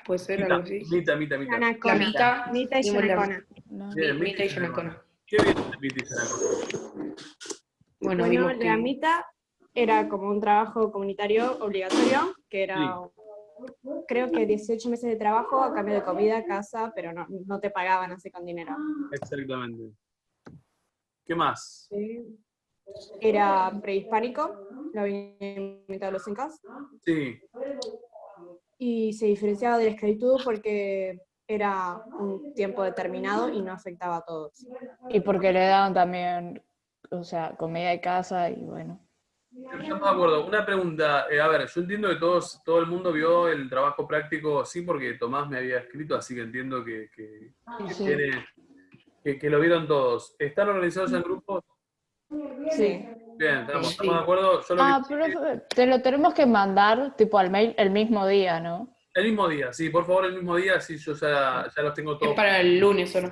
puede ser algo así. Mita. Yanacona. Mita. Mita y Hicimos la- Yanacona. Bien, Mita y Yanacona. Qué bien, Mita y Yanacona. Bueno, Bueno, vimos la que... Mita era como un trabajo comunitario obligatorio, que era, creo que 18 meses de trabajo a cambio de comida, casa, pero no te pagaban así con dinero. Exactamente. ¿Qué más? Era prehispánico, lo habían inventado los incas, Sí. y se diferenciaba de la esclavitud porque era un tiempo determinado y no afectaba a todos. Y porque le daban también, o sea, comida de casa y bueno. Estamos de acuerdo. Una pregunta. A ver, yo entiendo que todo el mundo vio el trabajo práctico, sí, porque Tomás me había escrito, así que entiendo que Sí. que lo vieron todos. ¿Están organizados en grupos? Sí. Bien, estamos Sí. de acuerdo. Yo lo que... Pero te lo tenemos que mandar tipo al mail el mismo día, ¿no? El mismo día, sí, por favor, el mismo día, sí, yo ya los tengo Es todos. para el lunes, ¿o no?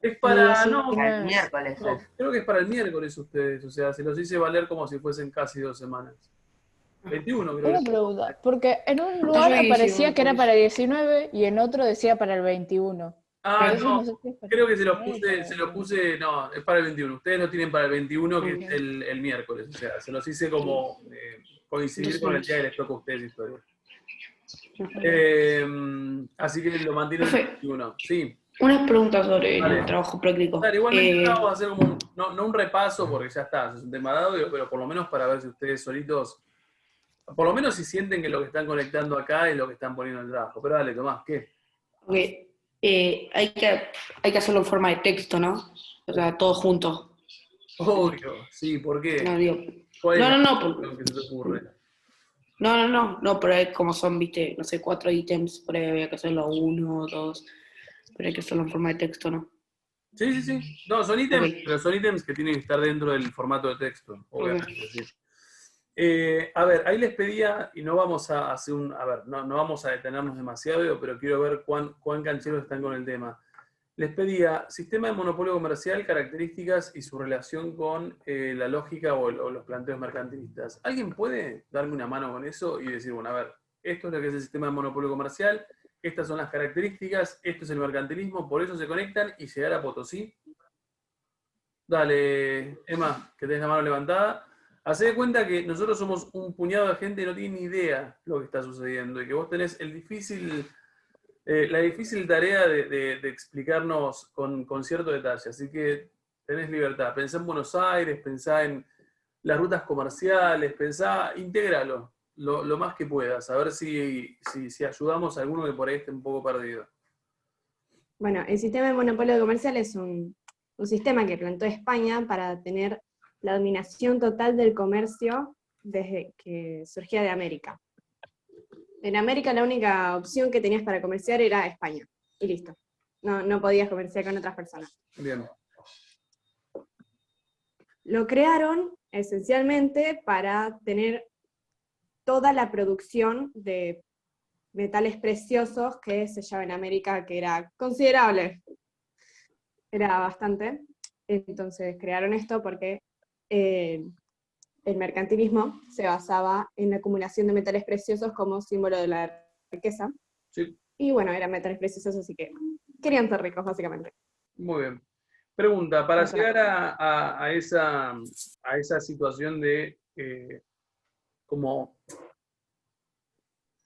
Es para, no, 19. El miércoles. creo que es para el miércoles ustedes, o sea, se los hice valer como si fuesen casi 2 semanas. 21 creo Una que pregunta, porque en un lugar yo vi aparecía 19, que era pues. para el 19 y en otro decía para el 21. Entonces no, sé si es para creo que se los el 19, puse, no, es para el 21. Ustedes lo tienen para el 21, que Ok. es el miércoles, o sea, se los hice como coincidir con el día que les toca a ustedes historia. Así que lo mantienen el Profe. 21, sí. Unas preguntas sobre Vale. el trabajo práctico. Dale, igualmente vamos a hacer como no un repaso, porque ya está, es un tema de audio, pero por lo menos para ver si ustedes solitos, por lo menos si sienten que lo que están conectando acá es lo que están poniendo en el trabajo. Pero dale, Tomás, ¿qué? Ok, hay que hacerlo en forma de texto, ¿no? O sea, todo junto. Obvio, sí, ¿por qué? No, digo, ¿Cuál es no, lo que se te ocurre? no, pero hay como son, viste, no sé, 4 ítems, por ahí había que hacerlo 1, 2, pero hay que hacerlo en forma de texto, ¿no? Sí. No, son ítems, Ok. pero son ítems que tienen que estar dentro del formato de texto, obviamente, Ok. sí. A ver, ahí les pedía, y no vamos a hacer no vamos a detenernos demasiado, pero quiero ver cuán cancheros están con el tema. Les pedía sistema de monopolio comercial, características y su relación con la lógica o los planteos mercantilistas. ¿Alguien puede darme una mano con eso y decir, bueno, a ver, esto es lo que es el sistema de monopolio comercial, estas son las características, esto es el mercantilismo, por eso se conectan y llegar a Potosí? Dale, Emma, que tenés la mano levantada. Hacé de cuenta que nosotros somos un puñado de gente que no tiene ni idea lo que está sucediendo y que vos tenés la difícil tarea de explicarnos con cierto detalle. Así que tenés libertad. Pensá en Buenos Aires, pensá en las rutas comerciales, intégralo lo más que puedas. A ver si ayudamos a alguno que por ahí esté un poco perdido. Bueno, el sistema de monopolio comercial es un sistema que plantó España para tener la dominación total del comercio desde que surgía de América. En América la única opción que tenías para comerciar era España, y listo. No podías comerciar con otras personas. Bien. Lo crearon esencialmente para tener toda la producción de metales preciosos que se llevaba en América, que era considerable. Era bastante. Entonces crearon esto porque el mercantilismo se basaba en la acumulación de metales preciosos como símbolo de la riqueza. Sí. Y bueno, eran metales preciosos, así que querían ser ricos, básicamente. Muy bien. Pregunta, para llegar a esa situación de como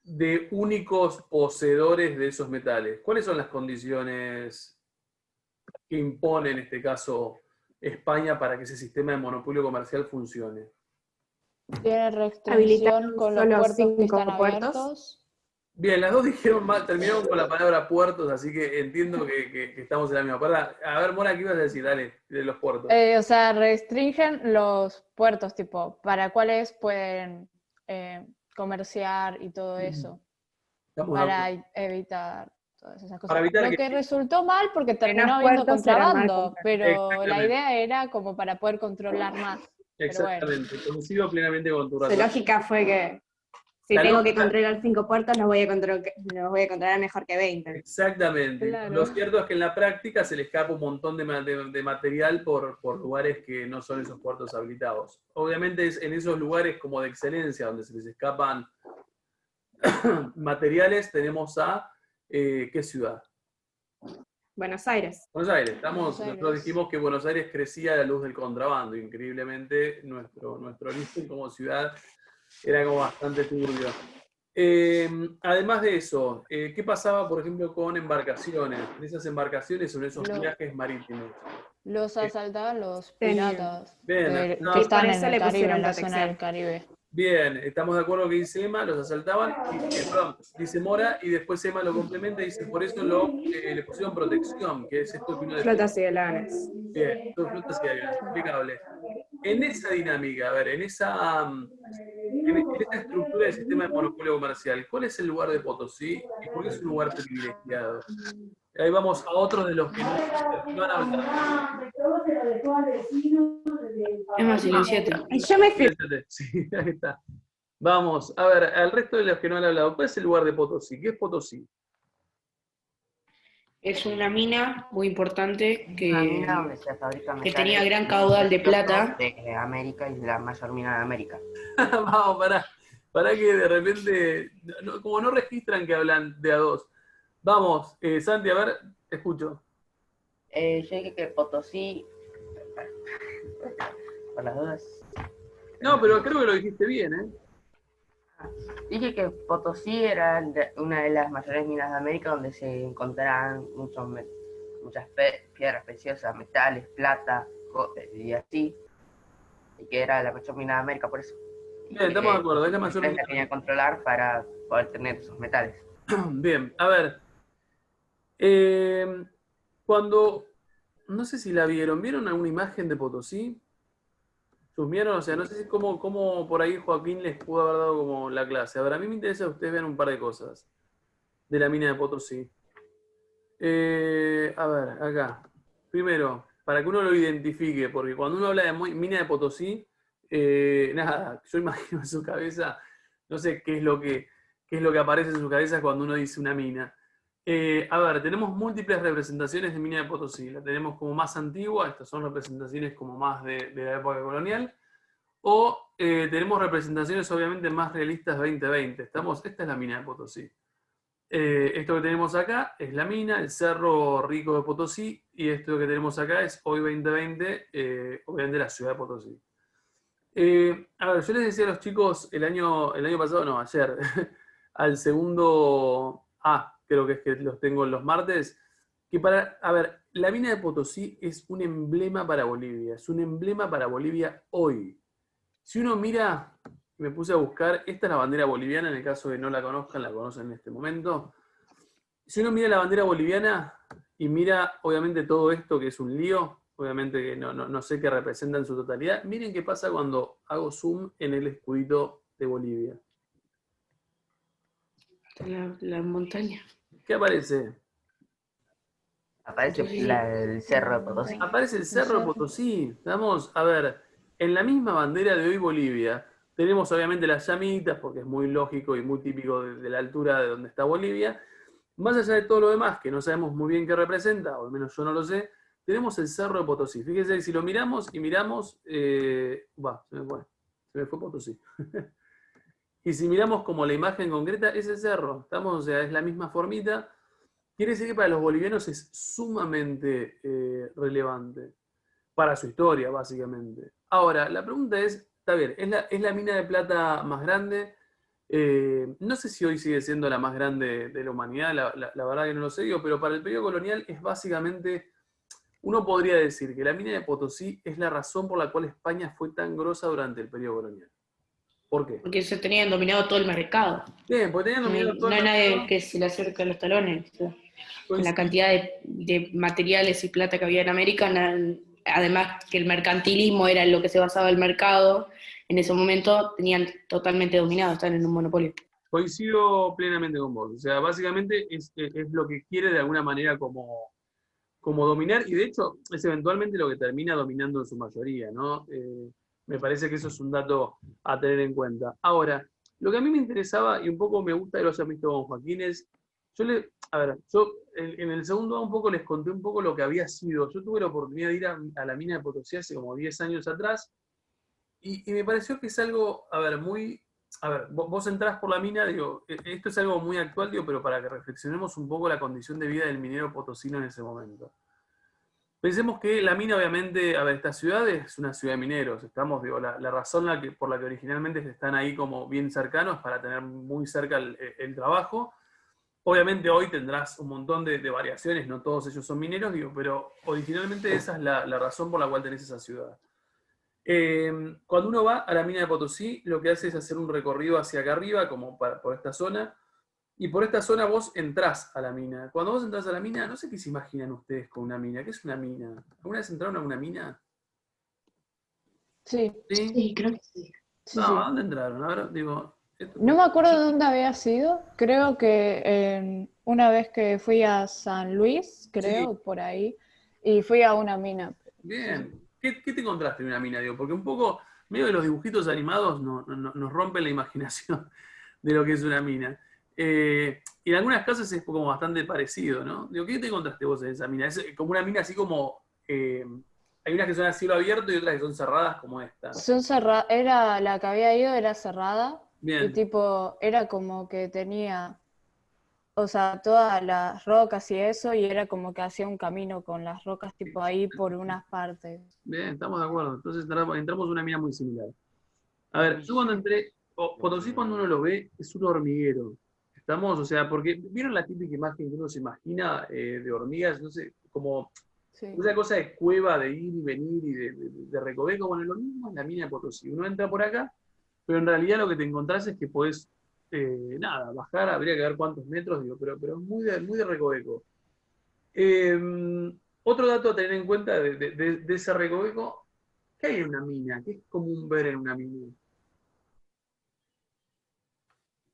de únicos poseedores de esos metales, ¿cuáles son las condiciones que impone en este caso España para que ese sistema de monopolio comercial funcione? Tiene restricción Habilitaron con los solo puertos que 5 están puertos. abiertos. Bien, las dos dijeron mal, terminaron con la palabra puertos, así que entiendo que estamos en la misma. Perdón, a ver, Mora, ¿qué ibas a decir? Dale, de los puertos. O sea, restringen los puertos, tipo, para cuáles pueden comerciar y todo eso. Estamos de acuerdo. Para evitar todas esas cosas. Para evitar Lo que resultó mal porque terminó Menos habiendo puertos serán mal contrabando, comprados. pero la Exactamente. idea era como para poder controlar más. Pero bueno. Exactamente, coincido plenamente con tu Su razón. lógica fue que si La tengo que lógica- controlar 5 puertos, los voy a controlar mejor que 20. Exactamente. Claro. Lo cierto es que en la práctica se le escapa un montón de material por lugares que no son esos puertos habilitados. Obviamente es en esos lugares como de excelencia, donde se les escapan materiales, tenemos a ¿qué ciudad? Buenos Aires. Buenos Aires. Buenos Nosotros Aires. dijimos que Buenos Aires crecía a la luz del contrabando. Increíblemente, nuestro origen como ciudad era como bastante turbio. Además de eso, ¿qué pasaba, por ejemplo, con embarcaciones? En esas embarcaciones o en esos viajes marítimos. Los asaltaban los Tenían. piratas Bien, que no, por están eso en el le Caribe, pusieron en la zona protección. del Caribe. bien, estamos de acuerdo que dice Emma, los asaltaban, perdón, dice Mora, y después Emma lo complementa y dice, por eso le pusieron protección, que es esto que uno define. Flotas y galanes. Bien, todo flotas y aviones, impecable. En esa dinámica, a ver, en esa estructura del sistema de monopolio comercial, ¿cuál es el lugar de Potosí y por qué es un lugar privilegiado? Ahí vamos a otros de los que no han hablado. Emma, silenciate. Y yo me fui. Sí, ahí está. Vamos, a ver, al resto de los que no han hablado, ¿cuál es el lugar de Potosí? ¿Qué es Potosí? Es una mina muy importante Una mina que, donde se fabrican que metales tenía gran caudal de preciosos plata. de América y es la mayor mina de América. Vamos, para que de repente, como no registran que hablan de a dos. Vamos, Santi, a ver, te escucho. Yo dije que Potosí, por las dudas, No, pero creo que lo dijiste bien, ¿eh? dije que Potosí era una de las mayores minas de América donde se encontrarán muchas piedras preciosas, metales, plata y así, y que era la mayor mina de América por eso. Bien, estamos de acuerdo, es la mayor la mina. quería controlar para poder tener esos metales. Bien, a ver. Cuando, no sé si la ¿vieron alguna imagen de Potosí? ¿Chusmearon? O sea, no sé si cómo por ahí Joaquín les pudo haber dado como la clase. A ver, a mí me interesa que ustedes vean un par de cosas de la mina de Potosí. A ver, acá. Primero, para que uno lo identifique, porque cuando uno habla de mina de Potosí, nada, yo imagino en su cabeza, no sé qué es lo que aparece en su cabeza cuando uno dice una mina. A ver, tenemos múltiples representaciones de mina de Potosí. La tenemos como más antigua, estas son representaciones como más de la época colonial, o tenemos representaciones obviamente más realistas 2020. Esta es la mina de Potosí. Esto que tenemos acá es la mina, el Cerro Rico de Potosí, y esto que tenemos acá es hoy 2020, obviamente la ciudad de Potosí. A ver, yo les decía a los chicos el año pasado, no, ayer, al segundo creo que es que los tengo los martes, que a ver, la mina de Potosí es un emblema para Bolivia, es un emblema para Bolivia hoy. Si uno mira, me puse a buscar, esta es la bandera boliviana, en el caso de que no la conozcan, la conocen en este momento. Si uno mira la bandera boliviana y mira, obviamente, todo esto que es un lío, obviamente que no sé qué representa en su totalidad, miren qué pasa cuando hago zoom en el escudito de Bolivia. La montaña. ¿Qué aparece? Aparece Potosí. el cerro de Potosí. Aparece el Cerro de Potosí. Vamos a ver, en la misma bandera de hoy Bolivia, tenemos obviamente las llamitas, porque es muy lógico y muy típico de la altura de donde está Bolivia. Más allá de todo lo demás, que no sabemos muy bien qué representa, o al menos yo no lo sé, tenemos el Cerro de Potosí. Fíjense que si lo miramos y miramos, se me fue Potosí. Y si miramos como la imagen concreta, es el cerro. O sea, es la misma formita. Quiere decir que para los bolivianos es sumamente relevante. Para su historia, básicamente. Ahora, la pregunta es, está bien, es la mina de plata más grande. No sé si hoy sigue siendo la más grande de la humanidad, la verdad que no lo sé, digo, pero para el periodo colonial es básicamente, uno podría decir que la mina de Potosí es la razón por la cual España fue tan grosa durante el periodo colonial. ¿Por qué? Porque se tenían dominado todo el mercado. Bien, porque tenían No hay, dominado todo no el hay nadie mercado. que se le acerque a los talones. O sea, con la Coincido. cantidad de materiales y plata que había en América, además que el mercantilismo era en lo que se basaba el mercado, en ese momento tenían totalmente dominado, están en un monopolio. Coincido plenamente con vos. O sea, básicamente es lo que quiere de alguna manera como dominar, y de hecho es eventualmente lo que termina dominando en su mayoría, ¿no? Me parece que eso es un dato a tener en cuenta. Ahora, lo que a mí me interesaba, y un poco me gusta que lo hayan visto con Joaquín, es, yo en el segundo un poco les conté un poco lo que había sido. Yo tuve la oportunidad de ir a la mina de Potosí hace como 10 años atrás, y me pareció que es algo, muy a ver, vos entrás por la mina, digo, esto es algo muy actual, digo, pero para que reflexionemos un poco la condición de vida del minero potosino en ese momento. Pensemos que la mina, obviamente, a ver, esta ciudad es una ciudad de mineros, estamos, digo, la razón por la que originalmente están ahí como bien cercanos es para tener muy cerca el trabajo. Obviamente hoy tendrás un montón de variaciones, no todos ellos son mineros, digo, pero originalmente esa es la razón por la cual tenés esa ciudad. Cuando uno va a la mina de Potosí, lo que hace es hacer un recorrido hacia acá arriba, como por esta zona, y por esta zona vos entrás a la mina. Cuando vos entrás a la mina, no sé qué se imaginan ustedes con una mina. ¿Qué es una mina? ¿Alguna vez entraron a una mina? Sí, ¿Sí? Sí, creo que sí. sí, No, sí. ¿a dónde entraron? A ver, digo... No me acuerdo de dónde había sido. Creo que una vez que fui a San Luis, creo, Sí. por ahí, y fui a una mina. Bien. ¿Qué te encontraste en una mina, digo? Porque un poco, medio de los dibujitos animados nos rompen la imaginación de lo que es una mina. Y en algunas casas es como bastante parecido, ¿no? Digo, ¿qué te encontraste vos en esa mina? Es como una mina así como... hay unas que son a cielo abierto y otras que son cerradas como esta. Era la que había ido, era cerrada, y Bien, tipo, era como que tenía, o sea, todas las rocas y eso, y era como que hacía un camino con las rocas tipo ahí por unas partes. bien, estamos de acuerdo. Entonces entramos en una mina muy similar. A ver, yo cuando entré, Potosí cuando uno lo ve es un hormiguero. Estamos, o sea, porque vieron la típica imagen que uno se imagina de hormigas, no sé, como Sí. esa cosa de cueva, de ir y venir y de recoveco. Bueno, lo mismo en la mina de Potosí. Uno entra por acá, pero en realidad lo que te encontrás es que podés, nada, bajar, habría que ver cuántos metros, digo, pero es muy de recoveco. Eh, Otro dato a tener en cuenta de ese recoveco, ¿qué hay en una mina? ¿Qué es común ver en una mina?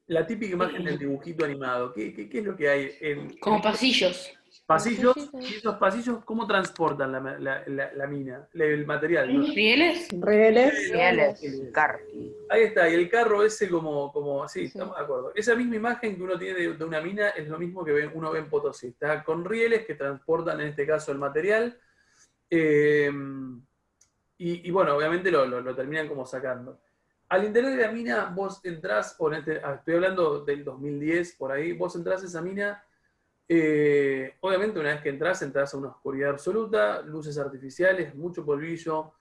La típica imagen del dibujito animado. ¿Qué es lo que hay en Como estos pasillos. pasillos? Pasillitos. ¿Y esos pasillos cómo transportan la mina, el material, ¿no? ¿Rieles? Rieles. Rieles, Rieles. carros. Ahí está, y el carro ese como sí, Sí. estamos de acuerdo. Esa misma imagen que uno tiene de una mina es lo mismo que uno ve en Potosí. Está con rieles que transportan, en este caso, el material. eh, y bueno, obviamente lo terminan como sacando. Al interior de la mina, vos entrás, estoy hablando del 2010, por ahí, vos entrás a esa mina, obviamente una vez que entras a una oscuridad absoluta, luces artificiales, mucho polvillo,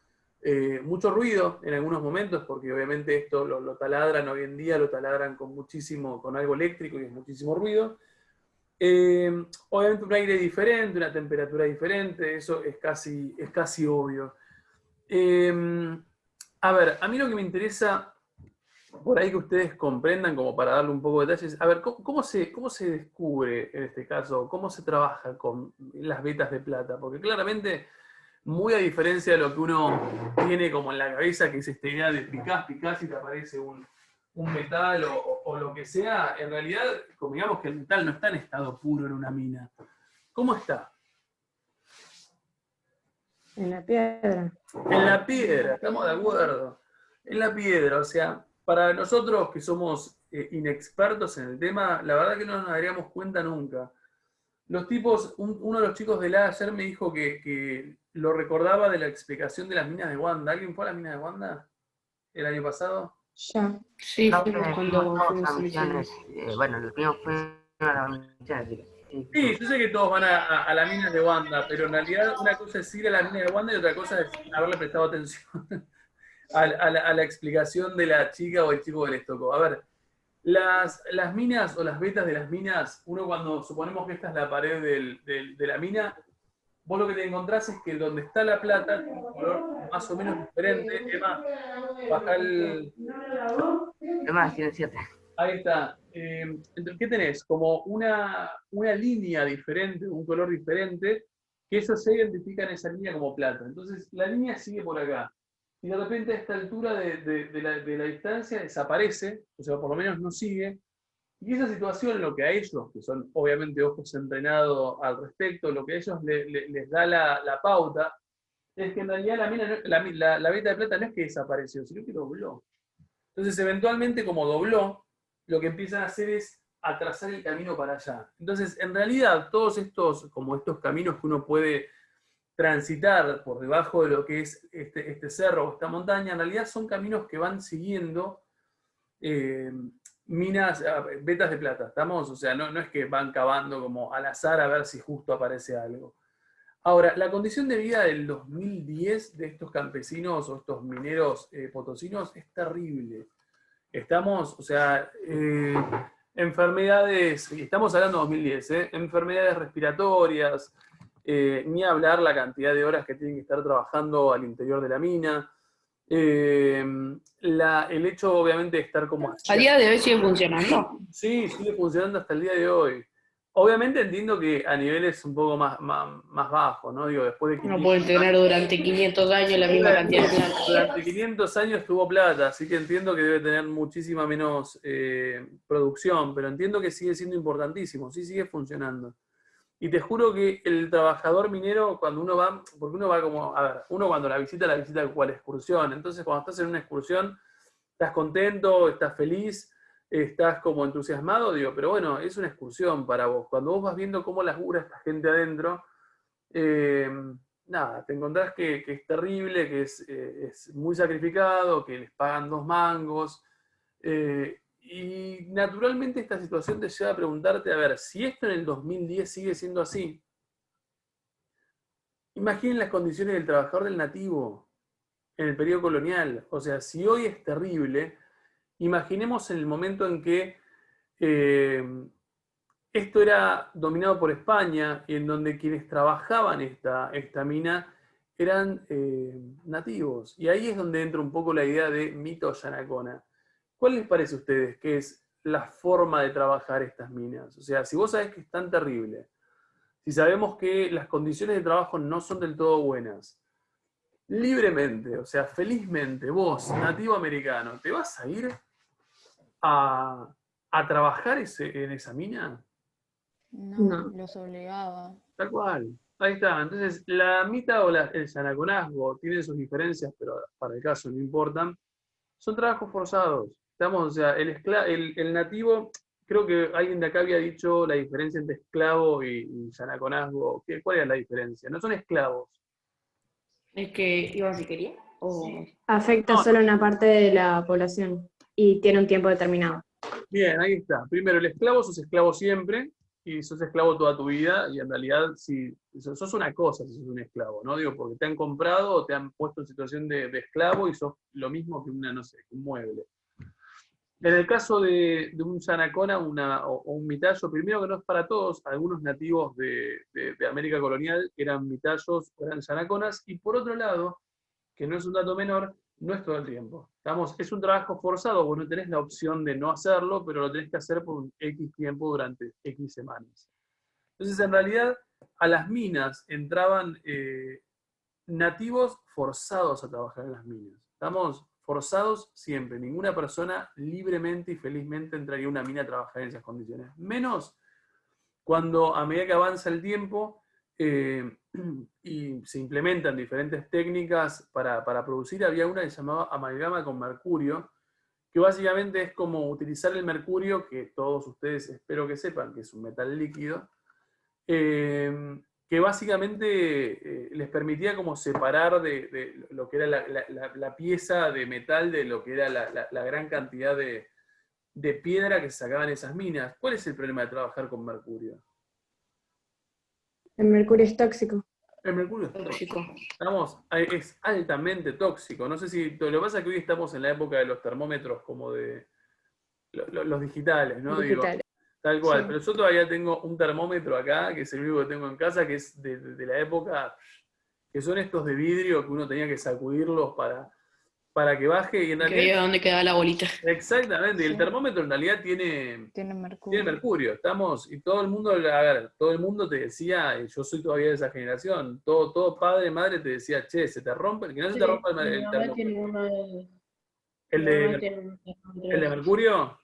mucho ruido en algunos momentos, porque obviamente esto lo taladran hoy en día, lo taladran con algo eléctrico y es muchísimo ruido. Obviamente un aire diferente, una temperatura diferente, eso es casi obvio. A ver, a mí lo que me interesa, por ahí que ustedes comprendan, como para darle un poco de detalles, a ver, ¿cómo se descubre en este caso? ¿Cómo se trabaja con las vetas de plata? Porque claramente, muy a diferencia de lo que uno tiene como en la cabeza, que es esta idea de picás y te aparece un metal o lo que sea, en realidad, como digamos que el metal no está en estado puro en una mina. ¿Cómo está? En la piedra. En la piedra, estamos de acuerdo. En la piedra, o sea, para nosotros que somos inexpertos en el tema, la verdad que no nos daríamos cuenta nunca. Los tipos, uno de los chicos del A ayer me dijo que lo recordaba de la explicación de las minas de Wanda. ¿Alguien fue a las minas de Wanda el año pasado? Ya. Sí, No, fuimos fuimos cuando todos fuimos a a misiones. misiones. Bueno, los primos fueron a las misiones. Sí, yo sé que todos van a las minas de Wanda, pero en realidad una cosa es ir a las minas de Wanda y otra cosa es haberle prestado atención a la explicación de la chica o el chico que les tocó. A ver, las minas o las vetas de las minas, uno cuando suponemos que esta es la pared de la mina, vos lo que te encontrás es que donde está la plata tiene un color más o menos diferente. Emma, baja el... Además, tiene 7. Ahí está. ¿Qué tenés? Como una línea diferente, un color diferente, que eso se identifica en esa línea como plata. Entonces, la línea sigue por acá. Y de repente a esta altura de la distancia desaparece, o sea, por lo menos no sigue. Y esa situación, lo que a ellos, que son obviamente ojos entrenados al respecto, lo que a ellos les da la pauta, es que en realidad la veta de plata no es que desapareció, sino que dobló. Entonces, eventualmente, como dobló, lo que empiezan a hacer es a trazar el camino para allá. Entonces, en realidad, todos estos caminos que uno puede transitar por debajo de lo que es este cerro o esta montaña, en realidad son caminos que van siguiendo minas, vetas de plata, ¿estamos? O sea, no es que van cavando como al azar a ver si justo aparece algo. Ahora, la condición de vida del 2010 de estos campesinos o estos mineros potosinos es terrible. Estamos, o sea, enfermedades, y estamos hablando de 2010, enfermedades respiratorias, ni hablar la cantidad de horas que tienen que estar trabajando al interior de la mina. El hecho, obviamente, de estar como así. ¿A día de hoy sigue funcionando? Sí, sigue funcionando hasta el día de hoy. Obviamente entiendo que a niveles un poco más bajos, ¿no? Digo, después de 500 No pueden tener durante 500 años la misma cantidad de plata. Durante 500 años tuvo plata, así que entiendo que debe tener muchísima menos producción, pero entiendo que sigue siendo importantísimo, sí sigue funcionando. Y te juro que el trabajador minero, cuando uno va, porque uno va como, a ver, uno cuando la visita cual excursión, entonces cuando estás en una excursión, estás contento, estás feliz, estás como entusiasmado, digo, pero bueno, es una excursión para vos. Cuando vos vas viendo cómo labura esta gente adentro, nada, te encontrás que es terrible, que es muy sacrificado, que les pagan 2 mangos, y naturalmente esta situación te lleva a preguntarte, a ver, si esto en el 2010 sigue siendo así, imaginen las condiciones del trabajador del nativo en el periodo colonial. O sea, si hoy es terrible, imaginemos en el momento en que esto era dominado por España y en donde quienes trabajaban esta mina eran nativos. Y ahí es donde entra un poco la idea de mito Yanacona. ¿Cuál les parece a ustedes que es la forma de trabajar estas minas? O sea, si vos sabés que es tan terrible, si sabemos que las condiciones de trabajo no son del todo buenas, libremente, o sea, felizmente, vos, nativo americano, ¿te vas a ir a trabajar en esa mina? No, No. los obligaba. Tal cual. Ahí está. Entonces, la mita o el yanaconazgo tienen sus diferencias, pero para el caso no importan. Son trabajos forzados. Estamos, o sea, el nativo, creo que alguien de acá había dicho la diferencia entre esclavo y yanaconazgo. ¿Cuál es la diferencia? No son esclavos. Es que iban si quería. Afecta No, solo a una parte de la población y tiene un tiempo determinado. bien, ahí está. Primero, el esclavo, sos esclavo siempre y sos esclavo toda tu vida y en realidad si sos una cosa si sos un esclavo, ¿no? Digo, porque te han comprado o te han puesto en situación de esclavo y sos lo mismo que una, no sé, un mueble. En el caso de un yanacona o un mitayo, primero que no es para todos, algunos nativos de América colonial eran mitayos o eran yanaconas, y por otro lado, que no es un dato menor, no es todo el tiempo. Es un trabajo forzado, vos no tenés la opción de no hacerlo, pero lo tenés que hacer por un X tiempo durante X semanas. Entonces, en realidad, a las minas entraban nativos forzados a trabajar en las minas. Estamos forzados siempre. Ninguna persona libremente y felizmente entraría a una mina a trabajar en esas condiciones. Menos cuando a medida que avanza el tiempo y se implementan diferentes técnicas para producir, había una que se llamaba amalgama con mercurio, que básicamente es como utilizar el mercurio, que todos ustedes espero que sepan que es un metal líquido, que básicamente les permitía como separar de lo que era la pieza de metal de lo que era la gran cantidad de piedra que se sacaban esas minas. ¿Cuál es el problema de trabajar con mercurio? El mercurio es tóxico. El mercurio es tóxico. Tóxico. Es altamente tóxico. No sé si. Lo que pasa es que hoy estamos en la época de los termómetros como de los digitales, ¿no? Digo, Digitales. tal cual. Sí. Pero yo todavía tengo un termómetro acá, que es el único que tengo en casa, que es de la época, que son estos de vidrio que uno tenía que sacudirlos para que baje. Y en Que realidad. veía dónde quedaba la bolita. Exactamente. Y el Sí. termómetro en realidad tiene Tiene mercurio. mercurio, y todo el mundo, a ver, todo el mundo te decía, y yo soy todavía de esa generación, todo padre, madre te decía, che, se te rompe, que no se te rompa el termómetro. ¿El el de mercurio? A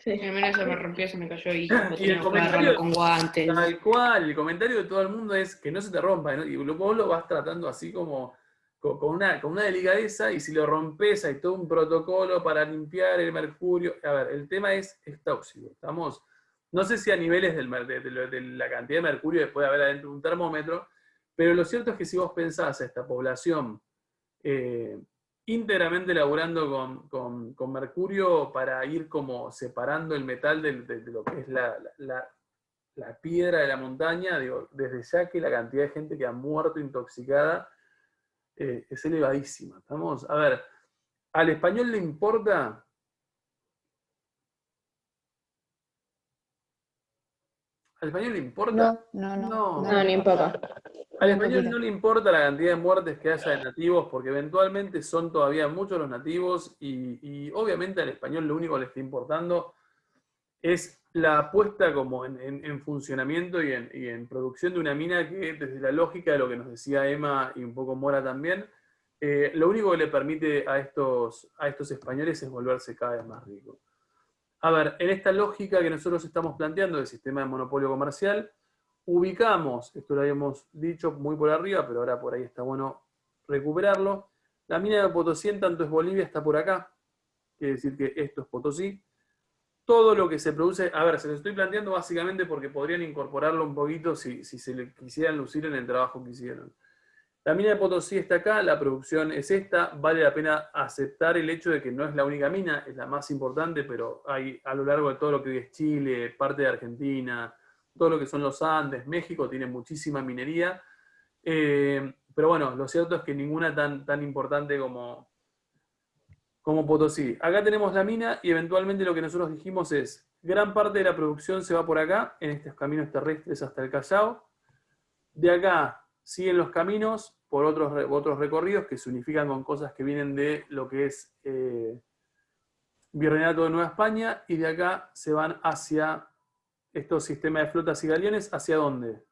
mí se me rompió, se me cayó y Y el tenía que agarrarlo comentario, con guantes. tal cual, el comentario de todo el mundo es que no se te rompa, ¿no? Y vos lo vas tratando así como con una delicadeza, y si lo rompes hay todo un protocolo para limpiar el mercurio. A ver, el tema es tóxico. No sé si a niveles de la cantidad de mercurio que puede haber adentro de un termómetro, pero lo cierto es que si vos pensás a esta población íntegramente laburando con mercurio para ir como separando el metal de lo que es la piedra de la montaña. Digo, desde ya que la cantidad de gente que ha muerto intoxicada es elevadísima. A ver, ¿al español le importa? ¿Al español le importa? No, No, ni un poco. Al Muy español poquito. no le importa la cantidad de muertes que haya de nativos, porque eventualmente son todavía muchos los nativos y obviamente al español lo único que le está importando es la puesta como en funcionamiento y en producción de una mina que, desde la lógica de lo que nos decía Emma y un poco Mora también, lo único que le permite a estos españoles es volverse cada vez más ricos. A ver, en esta lógica que nosotros estamos planteando del sistema de monopolio comercial, ubicamos, esto lo habíamos dicho muy por arriba, pero ahora por ahí está bueno recuperarlo, la mina de Potosí, en tanto es Bolivia, está por acá, quiere decir que esto es Potosí. Todo lo que se produce, a ver, se lo estoy planteando básicamente porque podrían incorporarlo un poquito si se le quisieran lucir en el trabajo que hicieron. La mina de Potosí está acá, la producción es esta, vale la pena aceptar el hecho de que no es la única mina, es la más importante, pero hay a lo largo de todo lo que hoy es Chile, parte de Argentina, todo lo que son los Andes, México tiene muchísima minería, pero bueno, lo cierto es que ninguna tan importante como Potosí. Acá tenemos la mina y eventualmente lo que nosotros dijimos es, gran parte de la producción se va por acá, en estos caminos terrestres hasta el Callao. De acá siguen los caminos por otros recorridos que se unifican con cosas que vienen de lo que es Virreinato de Nueva España, y de acá se van hacia estos sistemas de flotas y galeones. ¿Hacia dónde?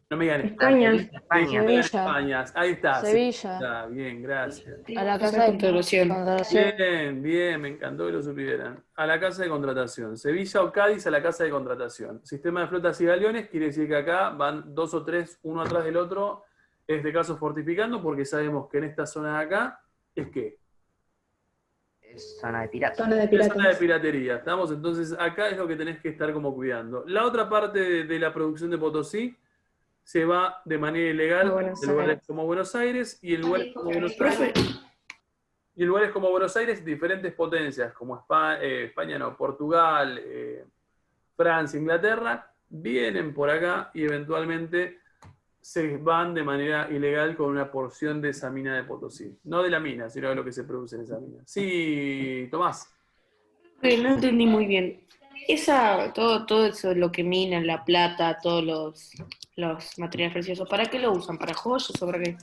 No me digan España. España. España. Ahí está. Sevilla. Bien, gracias. A la Casa casa de de contratación. contratación. Bien, me encantó que lo supieran. A la casa de contratación. Sevilla o Cádiz a la casa de contratación. Sistema de flotas y galeones quiere decir que acá van 2 o 3, uno atrás del otro, en este caso fortificando, porque sabemos que en esta zona de acá es que Es zona de piratas. Zona de es zona de piratas. piratería. ¿Estamos? Entonces acá es lo que tenés que estar como cuidando. La otra parte de la producción de Potosí se va de manera ilegal A Buenos en lugares Aires. como Buenos Aires, y en lugares como Buenos Profe, Aires. Y en lugares como Buenos Aires, diferentes potencias, como España, no, Portugal, Francia, Inglaterra, vienen por acá y eventualmente se van de manera ilegal con una porción de esa mina de Potosí. No de la mina, sino de lo que se produce en esa mina. Sí, Tomás. no entendí muy bien. Todo eso, lo que minan, la plata, todos los materiales preciosos, ¿para qué lo usan? ¿Para joyas o para qué?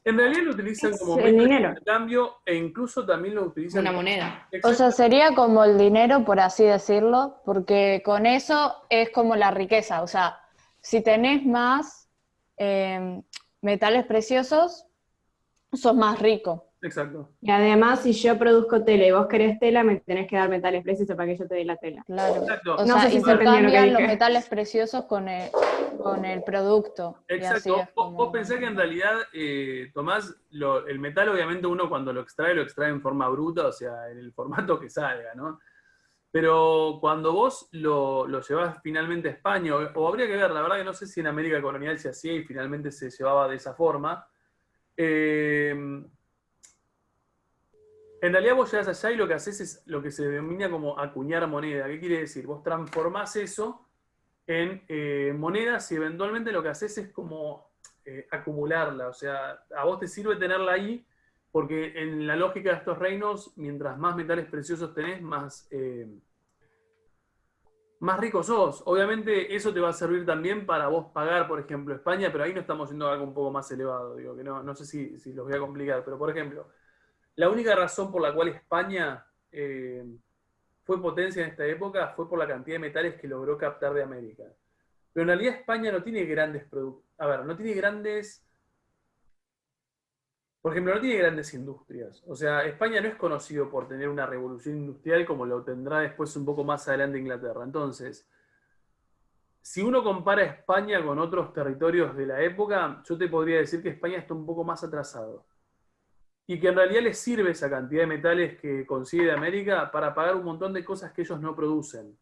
En realidad lo utilizan Es como el método de dinero. intercambio e incluso también lo utilizan Una como... moneda. O sea, sería como el dinero, por así decirlo, porque con eso es como la riqueza. O sea, si tenés más metales preciosos, sos más rico. Exacto. Y además, si yo produzco tela y vos querés tela, me tenés que dar metales preciosos para que yo te dé la tela. Claro. Exacto. O No sea, sé si se entendió lo que intercambian los dije. metales preciosos con el producto. Y así Exacto. es Vos como... pensás que en realidad, Tomás, el metal obviamente uno cuando lo extrae en forma bruta, o sea, en el formato que salga, ¿no? Pero cuando vos lo llevás finalmente a España, o habría que ver, la verdad que no sé si en América colonial se hacía y finalmente se llevaba de esa forma, en realidad vos llegás allá y lo que haces es lo que se denomina como acuñar moneda. ¿Qué quiere decir? Vos transformás eso en monedas y eventualmente lo que haces es como acumularla. O sea, a vos te sirve tenerla ahí porque en la lógica de estos reinos, mientras más metales preciosos tenés, más rico sos. Obviamente eso te va a servir también para vos pagar, por ejemplo, España, pero ahí no estamos yendo a algo un poco más elevado. Digo que no sé si los voy a complicar, pero por ejemplo, la única razón por la cual España fue potencia en esta época fue por la cantidad de metales que logró captar de América. Pero en realidad España no tiene grandes productos. A ver, no tiene grandes... Por ejemplo, no tiene grandes industrias. O sea, España no es conocido por tener una revolución industrial como lo tendrá después un poco más adelante Inglaterra. Entonces, si uno compara España con otros territorios de la época, yo te podría decir que España está un poco más atrasado. Y que en realidad les sirve esa cantidad de metales que consigue de América para pagar un montón de cosas que ellos no producen.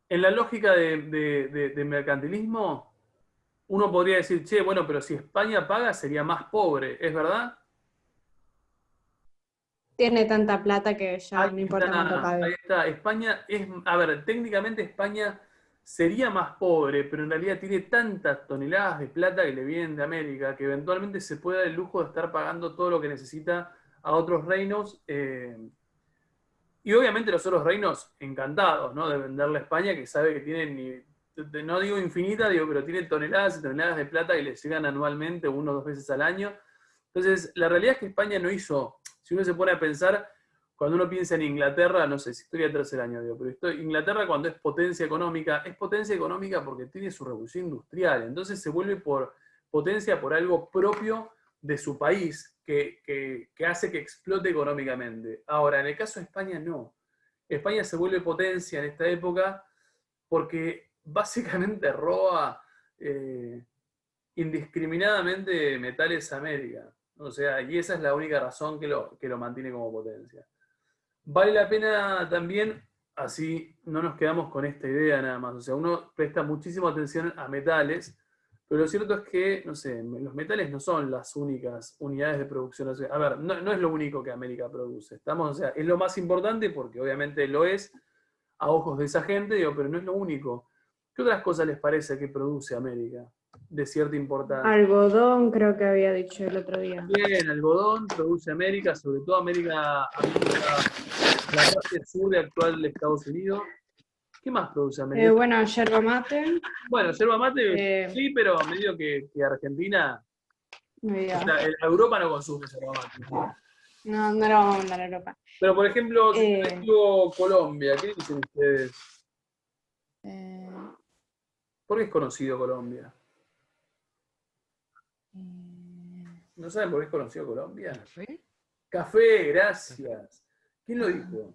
En la lógica de mercantilismo, uno podría decir, che, bueno, pero si España paga sería más pobre, ¿es verdad? tiene tanta plata que ya Ahí no importa cuánto está, ahí pague. está. España es, a ver, técnicamente España sería más pobre, pero en realidad tiene tantas toneladas de plata que le vienen de América que eventualmente se puede dar el lujo de estar pagando todo lo que necesita a otros reinos. Y obviamente los otros reinos encantados, ¿no? De venderle a España, que sabe que tiene, no digo infinita, digo, pero tiene toneladas y toneladas de plata que le llegan anualmente, 1 o 2 veces al año. Entonces, la realidad es que España no hizo, si uno se pone a pensar, cuando uno piensa en Inglaterra, no sé, si historia de tercer año, digo, pero Inglaterra cuando es potencia económica porque tiene su revolución industrial, entonces se vuelve por potencia por algo propio de su país que hace que explote económicamente. Ahora, en el caso de España, no. España se vuelve potencia en esta época porque básicamente roba indiscriminadamente metales a América. O sea, y esa es la única razón que lo mantiene como potencia. Vale la pena también, así no nos quedamos con esta idea nada más. O sea, uno presta muchísima atención a metales, pero lo cierto es que, no sé, los metales no son las únicas unidades de producción. O sea, a ver, no es lo único que América produce. Estamos, o sea, es lo más importante porque obviamente lo es a ojos de esa gente, digo, pero no es lo único. ¿Qué otras cosas les parece que produce América de cierta importancia? Algodón, creo que había dicho el otro día. Bien, algodón produce América, sobre todo América, la parte sur de actual de Estados Unidos. ¿Qué más produce América? Bueno, yerba mate. Bueno, yerba mate, eh, sí, pero a medida que Argentina, me o olvidaba. sea, Europa no consume yerba mate. No, no lo vamos a mandar a Europa. Pero, por ejemplo, si yo les Eh, digo Colombia, ¿qué dicen ustedes? Eh, ¿Por qué es conocido Colombia? ¿No saben por qué es conocido Colombia? ¿Café? Café, gracias. ¿Quién lo dijo?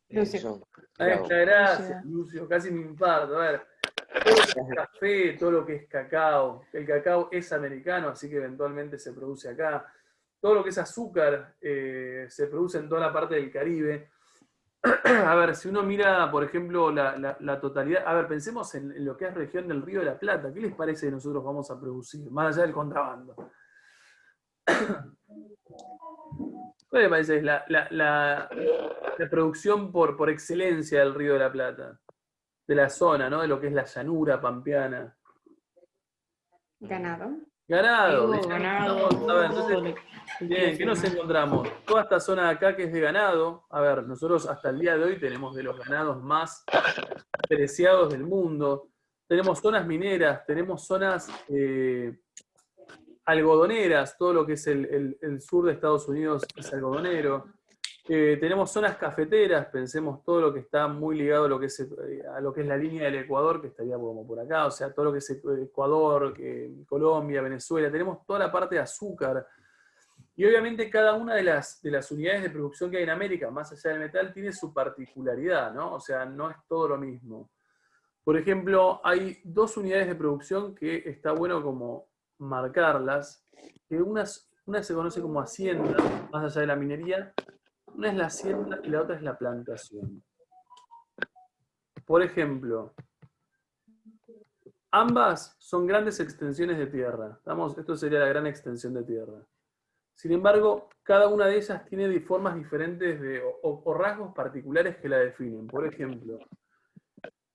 Lucio. Ahí Bravo. está, gracias, Lucio, casi me infarto. A ver, todo lo que es café, todo lo que es cacao, el cacao es americano, así que eventualmente se produce acá. Todo lo que es azúcar se produce en toda la parte del Caribe. A ver, si uno mira, por ejemplo, la totalidad, a ver, pensemos en lo que es región del Río de la Plata. ¿Qué les parece que nosotros vamos a producir, más allá del contrabando? ¿Cuál les parece la producción por excelencia del Río de la Plata? De la zona, ¿no? De lo que es la llanura pampeana. Ganado. Ganado. Trigo, ganado, A ver, entonces, todo lo que bien, ¿qué nos encontramos? Toda esta zona de acá que es de ganado. A ver, nosotros hasta el día de hoy tenemos de los ganados más preciados del mundo. Tenemos zonas mineras, tenemos zonas algodoneras, todo lo que es el sur de Estados Unidos es algodonero. Tenemos zonas cafeteras, pensemos todo lo que está muy ligado a lo que es la línea del Ecuador, que estaría como por acá, o sea, todo lo que es Ecuador, Colombia, Venezuela, tenemos toda la parte de azúcar. Y obviamente cada una de las unidades de producción que hay en América, más allá del metal, tiene su particularidad, ¿no? O sea, no es todo lo mismo. Por ejemplo, hay 2 unidades de producción que está bueno como marcarlas, que una se conoce como hacienda, más allá de la minería. Una es la hacienda y la otra es la plantación. Por ejemplo, ambas son grandes extensiones de tierra. Esto sería la gran extensión de tierra. Sin embargo, cada una de ellas tiene formas diferentes o rasgos particulares que la definen. Por ejemplo,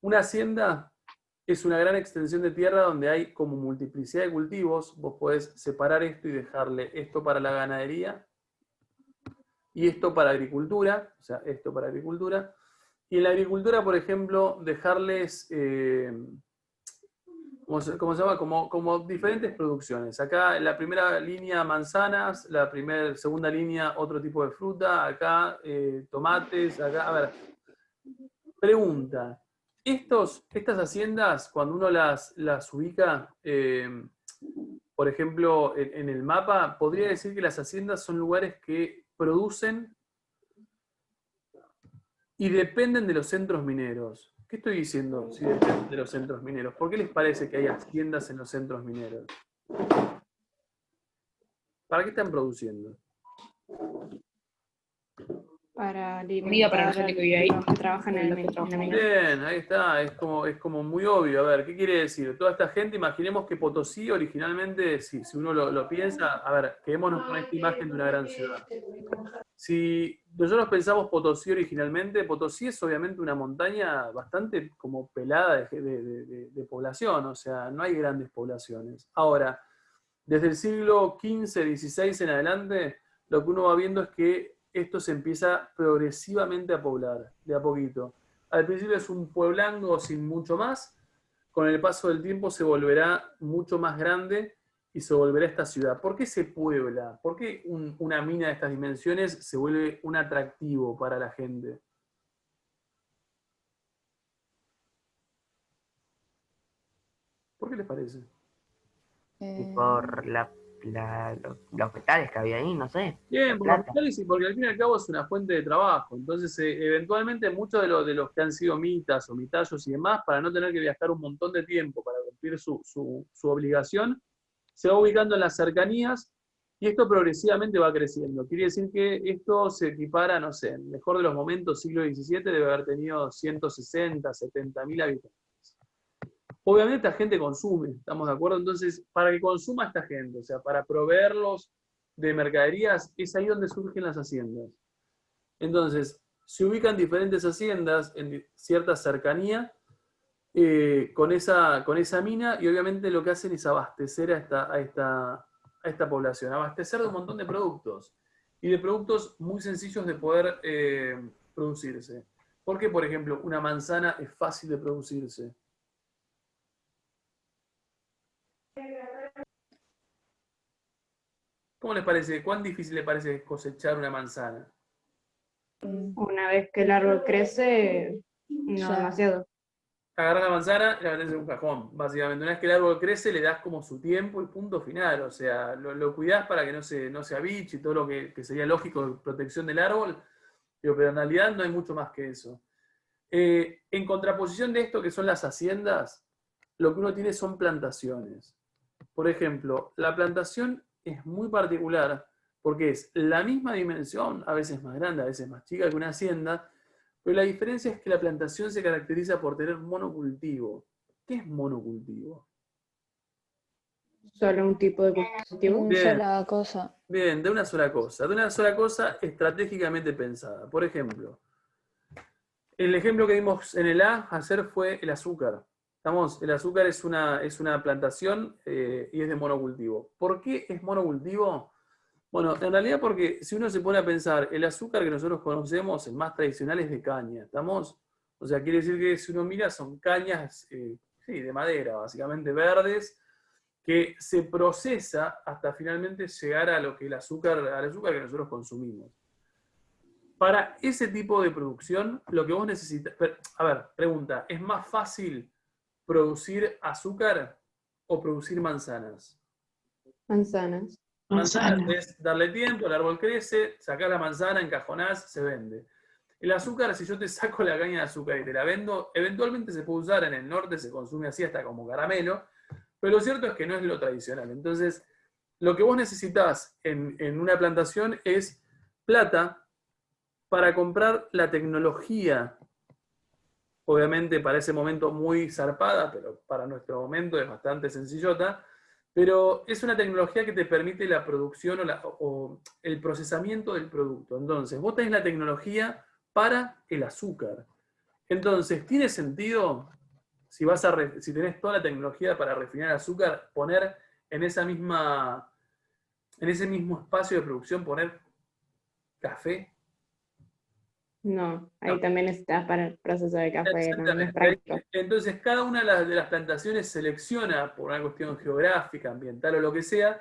una hacienda es una gran extensión de tierra donde hay como multiplicidad de cultivos. Vos podés separar esto y dejarle esto para la ganadería y esto para agricultura, o sea, esto para agricultura. Y en la agricultura, por ejemplo, dejarles, ¿cómo se llama? Como diferentes producciones. Acá en la primera línea manzanas, segunda línea otro tipo de fruta, acá tomates, acá, a ver, pregunta. Estas haciendas, cuando uno las ubica, por ejemplo, en el mapa, podría decir que las haciendas son lugares que producen y dependen de los centros mineros. ¿Qué estoy diciendo si dependen de los centros mineros? ¿Por qué les parece que hay haciendas en los centros mineros? ¿Para qué están produciendo? para Comida para la alimentar gente que vive ahí. a los que trabajan Los en que en trabajan la ahí. mina. Bien, ahí está, es como muy obvio. A ver, ¿qué quiere decir? Toda esta gente, imaginemos que Potosí originalmente, si uno lo piensa, a ver, quedémonos con esta imagen de una gran ciudad. Si nosotros pensamos Potosí originalmente, Potosí es obviamente una montaña bastante como pelada de población, o sea, no hay grandes poblaciones. Ahora, desde el siglo XV, XVI en adelante, lo que uno va viendo es que esto se empieza progresivamente a poblar, de a poquito. Al principio es un pueblango sin mucho más, con el paso del tiempo se volverá mucho más grande y se volverá esta ciudad. ¿Por qué se puebla? ¿Por qué una mina de estas dimensiones se vuelve un atractivo para la gente? ¿Por qué les parece? Y por los metales que había ahí, no sé, la Bien, por los plata. metales y porque al fin y al cabo es una fuente de trabajo. Entonces, eventualmente muchos de los que han sido mitas o mitayos y demás, para no tener que viajar un montón de tiempo para cumplir su obligación, se va ubicando en las cercanías y esto progresivamente va creciendo. Quiere decir que esto se equipara, no sé, en el mejor de los momentos, siglo XVII, debe haber tenido 160, 70.000 habitantes. Obviamente esta gente consume, ¿estamos de acuerdo? Entonces, para que consuma esta gente, o sea, para proveerlos de mercaderías, es ahí donde surgen las haciendas. Entonces, se ubican diferentes haciendas en cierta cercanía con esa mina y obviamente lo que hacen es abastecer a esta población, abastecer de un montón de productos y de productos muy sencillos de poder producirse. Porque, por ejemplo, una manzana es fácil de producirse. ¿Cómo les parece? ¿Cuán difícil les parece cosechar una manzana? Una vez que el árbol crece, no Ya. demasiado. Agarras la manzana y la metes en un cajón, básicamente. Una vez que el árbol crece, le das como su tiempo y punto final. O sea, lo cuidás para que no se abiche y todo lo que sería lógico de protección del árbol. Pero en realidad no hay mucho más que eso. En contraposición de esto que son las haciendas, lo que uno tiene son plantaciones. Por ejemplo, la plantación es muy particular porque es la misma dimensión, a veces más grande, a veces más chica que una hacienda, pero la diferencia es que la plantación se caracteriza por tener monocultivo. ¿Qué es monocultivo? Solo un tipo de cultivo. Una Bien. sola cosa. Bien, de una sola cosa estratégicamente pensada. Por ejemplo, el ejemplo que dimos en el A hacer fue el azúcar. El azúcar es una plantación y es de monocultivo. ¿Por qué es monocultivo? Bueno, en realidad porque si uno se pone a pensar, el azúcar que nosotros conocemos, el más tradicional es de caña, ¿estamos? O sea, quiere decir que si uno mira son cañas, sí, de madera, básicamente verdes, que se procesa hasta finalmente llegar a lo que al azúcar que nosotros consumimos. Para ese tipo de producción, lo que vos necesitas... A ver, pregunta, ¿es más fácil producir azúcar o producir manzanas? Manzanas. Manzanas es darle tiempo, el árbol crece, sacás la manzana, encajonás, se vende. El azúcar, si yo te saco la caña de azúcar y te la vendo, eventualmente se puede usar en el norte, se consume así hasta como caramelo, pero lo cierto es que no es lo tradicional. Entonces, lo que vos necesitas en una plantación es plata para comprar la tecnología, obviamente para ese momento muy zarpada, pero para nuestro momento es bastante sencillota, pero es una tecnología que te permite la producción o el procesamiento del producto. Entonces, vos tenés la tecnología para el azúcar. Entonces, ¿tiene sentido, si tenés toda la tecnología para refinar el azúcar, poner en ese mismo espacio de producción, poner café? No, ahí No. también necesitas para el proceso de café, no es Exactamente. práctico. Entonces, cada una de las plantaciones selecciona, por una cuestión geográfica, ambiental o lo que sea,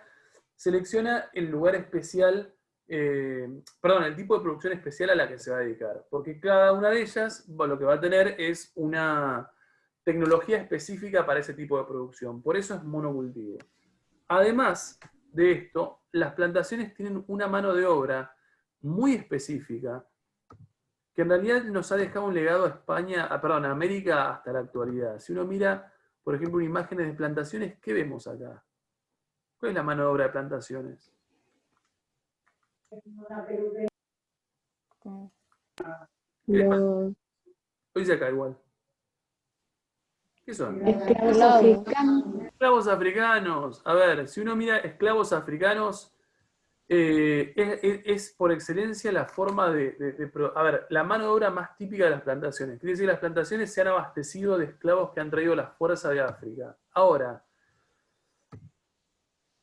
selecciona el lugar especial, el tipo de producción especial a la que se va a dedicar. Porque cada una de ellas lo que va a tener es una tecnología específica para ese tipo de producción. Por eso es monocultivo. Además de esto, las plantaciones tienen una mano de obra muy específica que en realidad nos ha dejado un legado a España, a América hasta la actualidad. Si uno mira, por ejemplo, imágenes de plantaciones, ¿qué vemos acá? ¿Cuál es la mano de obra de plantaciones? Los Hoy se acá igual. ¿Qué son? esclavos Esclavos. africanos. Esclavos africanos. A ver, si uno mira esclavos africanos, es por excelencia la forma a ver, la mano de obra más típica de las plantaciones. Quiere decir que las plantaciones se han abastecido de esclavos que han traído las fuerzas de África. Ahora,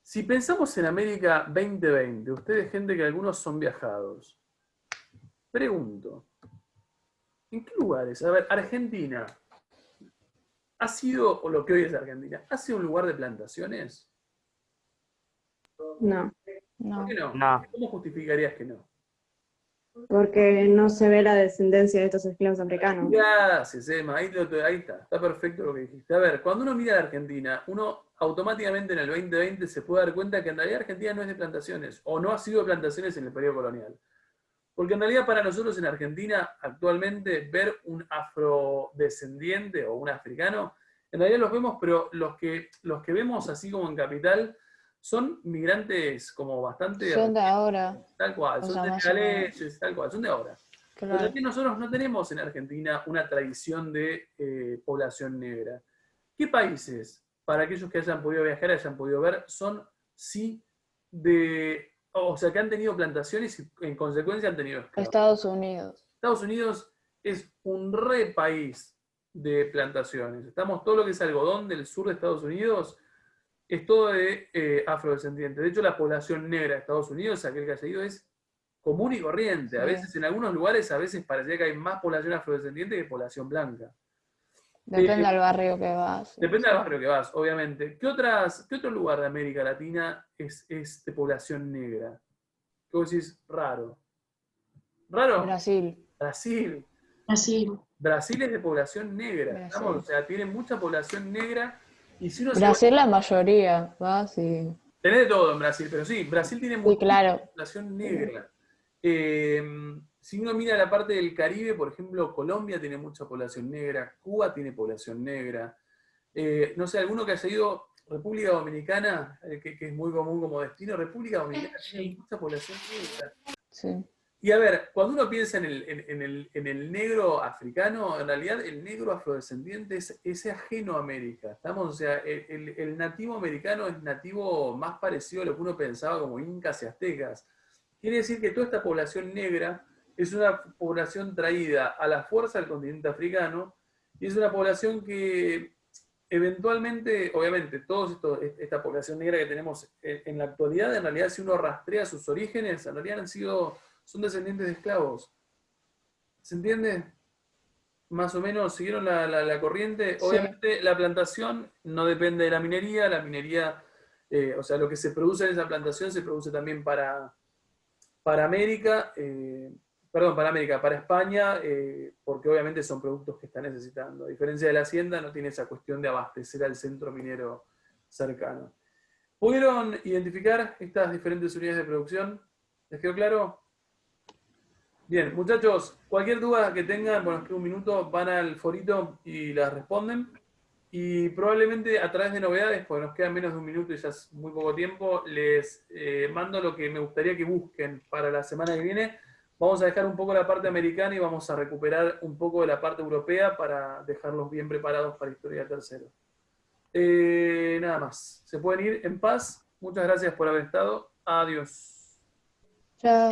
si pensamos en América 2020, ustedes, gente que algunos son viajados, pregunto, ¿en qué lugares? A ver, Argentina, ¿ha sido, o lo que hoy es Argentina, ¿ha sido un lugar de plantaciones? No, No. ¿Por qué no? No. ¿Cómo justificarías que no? porque no se ve la descendencia de estos esclavos africanos. Gracias, Emma. Ahí está perfecto lo que dijiste. A ver, cuando uno mira a la Argentina, uno automáticamente en el 2020 se puede dar cuenta que en realidad Argentina no es de plantaciones, o no ha sido de plantaciones en el periodo colonial. Porque en realidad para nosotros en Argentina, actualmente, ver un afrodescendiente o un africano, en realidad los vemos, pero los que vemos así como en Capital, son migrantes como bastante... Son de ahora. Tal cual, O son sea, de más o menos. Galeyes, tal cual, son de ahora. Pero Claro. también nosotros no tenemos en Argentina una tradición de población negra. ¿Qué países, para aquellos que hayan podido viajar, hayan podido ver, son sí o sea, que han tenido plantaciones y en consecuencia han tenido esclavos? Estados Unidos. Estados Unidos es un re país de plantaciones. Estamos todo lo que es algodón del sur de Estados Unidos, es todo de afrodescendientes. De hecho, la población negra de Estados Unidos, aquel que haya ido, es común y corriente. A Sí. veces, en algunos lugares, a veces parecía que hay más población afrodescendiente que población blanca. Depende del barrio que vas. Depende del barrio que vas, obviamente. ¿Qué otro lugar de América Latina es de población negra? ¿Qué vos decís? Raro. ¿Raro? Brasil. Brasil. Así. Brasil es de población negra. Brasil. ¿Estamos? O sea, tiene mucha población negra. Y si uno Brasil la mayoría, vas y... Tenés de todo en Brasil, pero sí, Brasil tiene Sí, mucha claro. población negra. Si uno mira la parte del Caribe, por ejemplo, Colombia tiene mucha población negra, Cuba tiene población negra. No sé, alguno que haya ido, República Dominicana, que es muy común como destino, República Dominicana tiene mucha población negra. Sí. Y a ver, cuando uno piensa en el negro africano, en realidad el negro afrodescendiente es ajeno a América. ¿Estamos? O sea, el nativo americano es nativo más parecido a lo que uno pensaba como incas y aztecas. Quiere decir que toda esta población negra es una población traída a la fuerza del continente africano y es una población que eventualmente, obviamente, esta población negra que tenemos en la actualidad, en realidad si uno rastrea sus orígenes, en realidad son descendientes de esclavos. ¿Se entiende? Más o menos siguieron la corriente. Sí. Obviamente la plantación no depende de la minería, o sea, lo que se produce en esa plantación se produce también para América, para España, porque obviamente son productos que está necesitando. A diferencia de la hacienda, no tiene esa cuestión de abastecer al centro minero cercano. ¿Pudieron identificar estas diferentes unidades de producción? ¿Les quedó claro? Bien, muchachos, cualquier duda que tengan, bueno, nos queda un minuto, van al forito y las responden. Y probablemente a través de novedades, porque nos queda menos de un minuto y ya es muy poco tiempo, les mando lo que me gustaría que busquen para la semana que viene. Vamos a dejar un poco la parte americana y vamos a recuperar un poco de la parte europea para dejarlos bien preparados para Historia del Tercero. Nada más. Se pueden ir en paz. Muchas gracias por haber estado. Adiós. Chao.